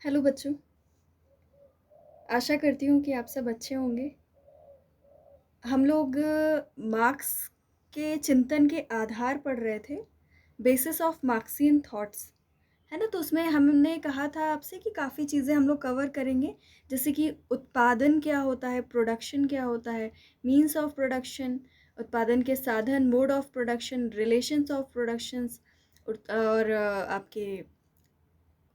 Hello बच्चों, आशा करती हूँ कि आप सब अच्छे होंगे। हम लोग मार्क्स के चिंतन के आधार पढ़ रहे थे, बेसिस ऑफ मार्क्सियन थॉट्स, है ना? तो उसमें हमने कहा था आपसे कि काफ़ी चीज़ें हम लोग कवर करेंगे, जैसे कि उत्पादन क्या होता है, प्रोडक्शन क्या होता है, मीन्स ऑफ प्रोडक्शन, उत्पादन के साधन, mode of production, relations of productions और आपके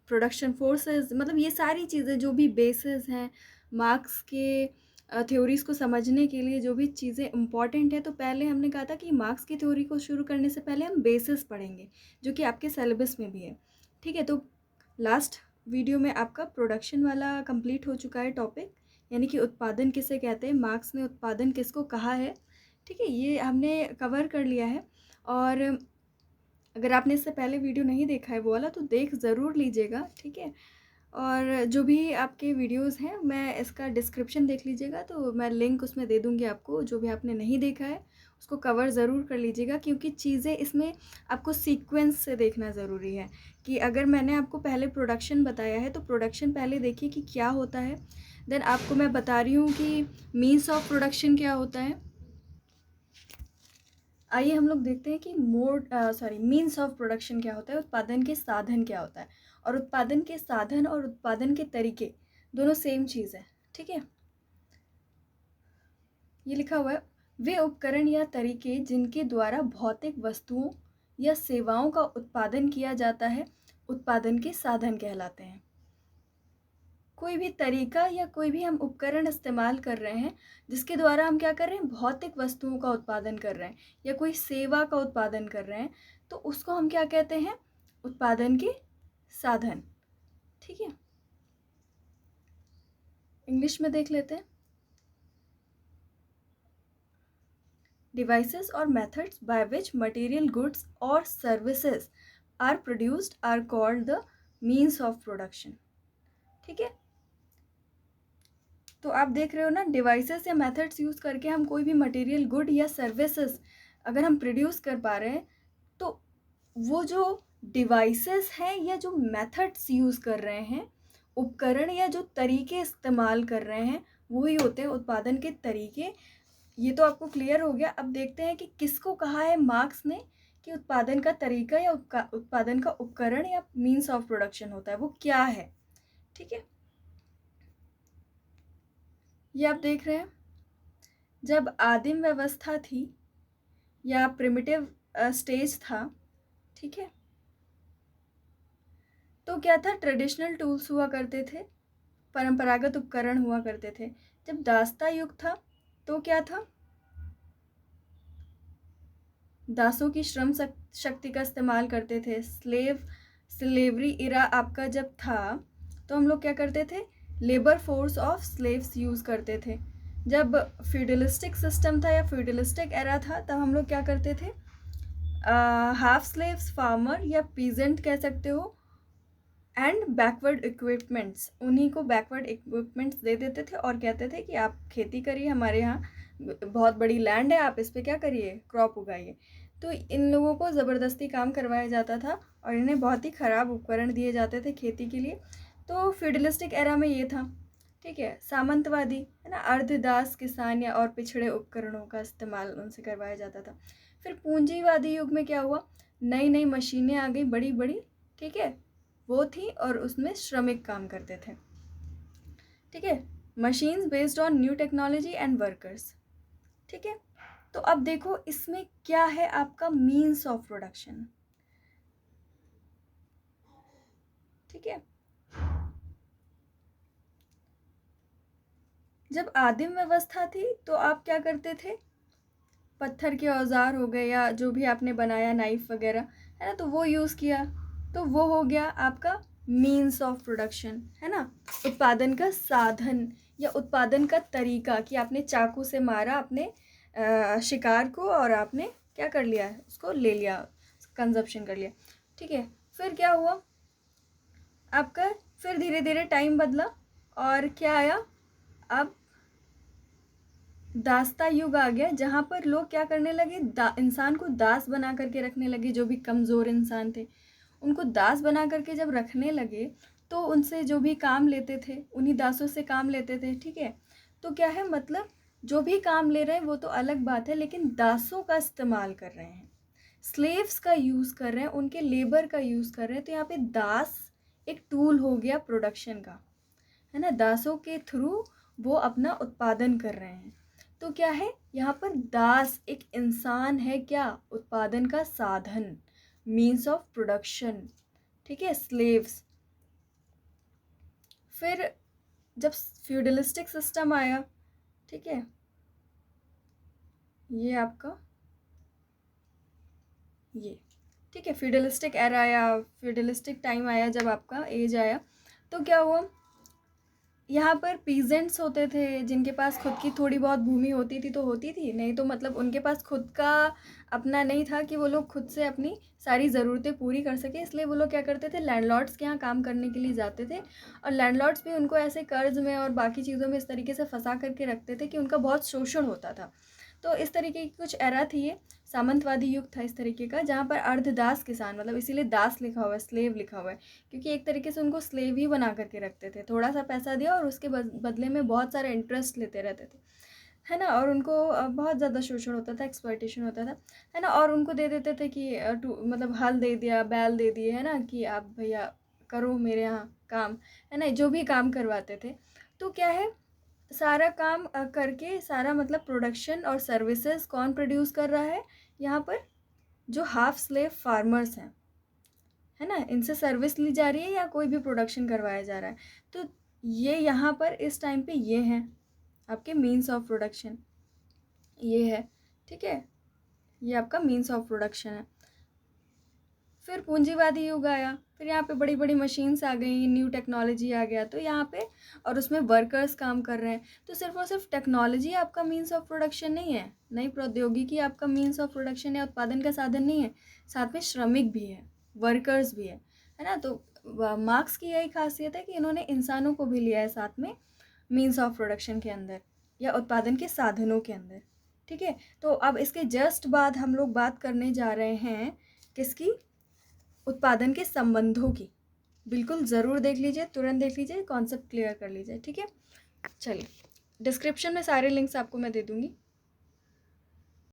प्रोडक्शन फोर्सेस, मतलब ये सारी चीज़ें जो भी बेसिस हैं मार्क्स के थ्योरीज़ को समझने के लिए, जो भी चीज़ें इम्पॉर्टेंट है। तो पहले हमने कहा था कि मार्क्स की थ्योरी को शुरू करने से पहले हम बेसिस पढ़ेंगे, जो कि आपके सिलेबस में भी है। ठीक है, तो लास्ट वीडियो में आपका प्रोडक्शन वाला कंप्लीट हो चुका है टॉपिक, यानी कि उत्पादन किसे कहते हैं, मार्क्स ने उत्पादन किसको कहा है। ठीक है, ये हमने कवर कर लिया है। और अगर आपने इससे पहले वीडियो नहीं देखा है वो वाला, तो देख ज़रूर लीजिएगा। ठीक है, और जो भी आपके वीडियोस हैं मैं इसका डिस्क्रिप्शन देख लीजिएगा, तो मैं लिंक उसमें दे दूँगी आपको। जो भी आपने नहीं देखा है उसको कवर ज़रूर कर लीजिएगा, क्योंकि चीज़ें इसमें आपको सीक्वेंस से देखना ज़रूरी है। कि अगर मैंने आपको पहले प्रोडक्शन बताया है तो प्रोडक्शन पहले देखिए कि क्या होता है, देन आपको मैं बता रही हूँ कि मीन्स ऑफ प्रोडक्शन क्या होता है। आइए हम लोग देखते हैं कि मीन्स ऑफ प्रोडक्शन क्या होता है, उत्पादन के साधन क्या होता है। और उत्पादन के साधन और उत्पादन के तरीके दोनों सेम चीज़ है। ठीक है, ये लिखा हुआ है, वे उपकरण या तरीके जिनके द्वारा भौतिक वस्तुओं या सेवाओं का उत्पादन किया जाता है उत्पादन के साधन कहलाते हैं। कोई भी तरीका या कोई भी हम उपकरण इस्तेमाल कर रहे हैं जिसके द्वारा हम क्या कर रहे हैं, भौतिक वस्तुओं का उत्पादन कर रहे हैं या कोई सेवा का उत्पादन कर रहे हैं, तो उसको हम क्या कहते हैं, उत्पादन के साधन। ठीक है, इंग्लिश में देख लेते हैं। डिवाइसेस और methods by which material, goods और services are produced are called the means of production. ठीक है, तो आप देख रहे हो ना, डिवाइसेस या मेथड्स यूज़ करके हम कोई भी मटेरियल, गुड या सर्विसेज अगर हम प्रोड्यूस कर पा रहे हैं, तो वो जो डिवाइसेस हैं या जो मेथड्स यूज़ कर रहे हैं, उपकरण या जो तरीके इस्तेमाल कर रहे हैं, वही होते हैं उत्पादन के तरीके। ये तो आपको क्लियर हो गया। अब देखते हैं कि किसको कहा है मार्क्स ने कि उत्पादन का तरीका या उत्पादन का उपकरण या मीन्स ऑफ प्रोडक्शन होता है, वो क्या है। ठीक है, ये आप देख रहे हैं, जब आदिम व्यवस्था थी या प्रिमिटिव स्टेज था, ठीक है, तो क्या था, ट्रेडिशनल टूल्स हुआ करते थे, परंपरागत उपकरण हुआ करते थे। जब दासता युग था तो क्या था, दासों की श्रम शक्ति का इस्तेमाल करते थे। स्लेवरी इरा आपका जब था तो हम लोग क्या करते थे, labour force of slaves use करते थे। जब फ्यूडलिस्टिक सिस्टम था या फ्यूडलिस्टिक एरा था, तब हम लोग क्या करते थे, हाफ स्लेव्स, फार्मर या पीजेंट कह सकते हो, एंड बैकवर्ड इक्विपमेंट्स, उन्हीं को बैकवर्ड इक्विपमेंट्स दे देते थे और कहते थे कि आप खेती करिए, हमारे यहाँ बहुत बड़ी लैंड है, आप इस पर क्या करिए, क्रॉप उगाइए। तो इन लोगों को ज़बरदस्ती काम करवाया जाता था और इन्हें बहुत ही ख़राब उपकरण दिए जाते थे खेती के लिए। तो फ्यूडलिस्टिक एरा में ये था। ठीक है, सामंतवादी है ना, अर्धदास किसान या और पिछड़े उपकरणों का इस्तेमाल उनसे करवाया जाता था। फिर पूंजीवादी युग में क्या हुआ, नई नई मशीनें आ गई बड़ी बड़ी, ठीक है, वो थी और उसमें श्रमिक काम करते थे। ठीक है, machines based on new technology and workers. ठीक है, तो अब देखो इसमें क्या है आपका मीन्स ऑफ प्रोडक्शन। ठीक है, जब आदिम व्यवस्था थी तो आप क्या करते थे, पत्थर के औजार हो गए या जो भी आपने बनाया, नाइफ वगैरह, है ना, तो वो यूज़ किया, तो वो हो गया आपका मीन्स ऑफ प्रोडक्शन, है ना। उत्पादन का साधन या उत्पादन का तरीका, कि आपने चाकू से मारा अपने शिकार को और आपने क्या कर लिया, उसको ले लिया, कंजप्शन कर लिया। ठीक है, फिर क्या हुआ आपका, फिर धीरे धीरे टाइम बदला और क्या आया, अब दासता युग आ गया, जहाँ पर लोग क्या करने लगे, इंसान को दास बना करके रखने लगे। जो भी कमज़ोर इंसान थे उनको दास बना करके जब रखने लगे, तो उनसे जो भी काम लेते थे, उन्हीं दासों से काम लेते थे, ठीक है। तो क्या है, मतलब जो भी काम ले रहे हैं वो तो अलग बात है, लेकिन दासों का इस्तेमाल कर रहे हैं, स्लेव्स का यूज़ कर रहे हैं, उनके लेबर का यूज़ कर रहे हैं। तो यहाँ पे दास एक टूल हो गया प्रोडक्शन का, है ना। दासों के थ्रू वो अपना उत्पादन कर रहे हैं। तो क्या है यहाँ पर, दास एक इंसान है, क्या, उत्पादन का साधन, मीन्स ऑफ प्रोडक्शन, ठीक है, स्लेव्स। फिर जब फ्यूडलिस्टिक सिस्टम आया, ठीक है, ये आपका ये, ठीक है, फ्यूडलिस्टिक एरा आया, फ्यूडलिस्टिक टाइम आया, जब आपका एज आया, तो क्या हुआ, यहाँ पर पीजेंट्स होते थे जिनके पास खुद की थोड़ी बहुत भूमि होती थी तो होती थी, नहीं तो मतलब उनके पास खुद का अपना नहीं था कि वो लोग खुद से अपनी सारी ज़रूरतें पूरी कर सके, इसलिए वो लोग क्या करते थे, लैंडलॉर्ड्स के यहाँ काम करने के लिए जाते थे। और लैंडलॉर्ड्स भी उनको ऐसे कर्ज में और बाकी चीज़ों में इस तरीके से फंसा करके रखते थे कि उनका बहुत शोषण होता था। तो इस तरीके की कुछ एरा थी ये, सामंतवादी युग था इस तरीके का, जहाँ पर अर्धदास किसान, मतलब इसीलिए दास लिखा हुआ है, स्लेव लिखा हुआ है, क्योंकि एक तरीके से उनको स्लेव ही बना करके रखते थे। थोड़ा सा पैसा दिया और उसके बदले में बहुत सारे इंटरेस्ट लेते रहते थे, है ना। और उनको बहुत ज़्यादा शोषण होता था, एक्सप्लॉयटेशन होता था, है ना। और उनको दे देते थे कि मतलब हल दे दिया, बैल दे दिए, है ना, कि आप भैया करो मेरे यहाँ काम, है ना, जो भी काम करवाते थे। तो क्या है, सारा काम करके सारा मतलब प्रोडक्शन और सर्विसेज कौन प्रोड्यूस कर रहा है यहाँ पर, जो हाफ स्लेव फार्मर्स हैं, है ना, इनसे सर्विस ली जा रही है या कोई भी प्रोडक्शन करवाया जा रहा है। तो ये यहाँ पर इस टाइम पे ये हैं आपके मीन्स ऑफ प्रोडक्शन, ये है, ठीक है, ये आपका मीन्स ऑफ प्रोडक्शन है। फिर पूंजीवादी युग आया, फिर यहाँ पे बड़ी बड़ी मशीन्स आ गई, न्यू टेक्नोलॉजी आ गया, तो यहाँ पे और उसमें वर्कर्स काम कर रहे हैं। तो सिर्फ और सिर्फ टेक्नोलॉजी आपका मीन्स ऑफ प्रोडक्शन नहीं है, नई प्रौद्योगिकी आपका मीन्स ऑफ प्रोडक्शन या उत्पादन का साधन नहीं है, साथ में श्रमिक भी है, वर्कर्स भी है ना। तो मार्क्स की यही खासियत है कि इन्होंने इंसानों को भी लिया है साथ में मीन्स ऑफ प्रोडक्शन के अंदर या उत्पादन के साधनों के अंदर, ठीक है। तो अब इसके जस्ट बाद हम लोग बात करने जा रहे हैं किसकी, उत्पादन के संबंधों की। बिल्कुल ज़रूर देख लीजिए, तुरंत देख लीजिए, कॉन्सेप्ट क्लियर कर लीजिए, ठीक है। चलिए, डिस्क्रिप्शन में सारे लिंक्स आपको मैं दे दूँगी।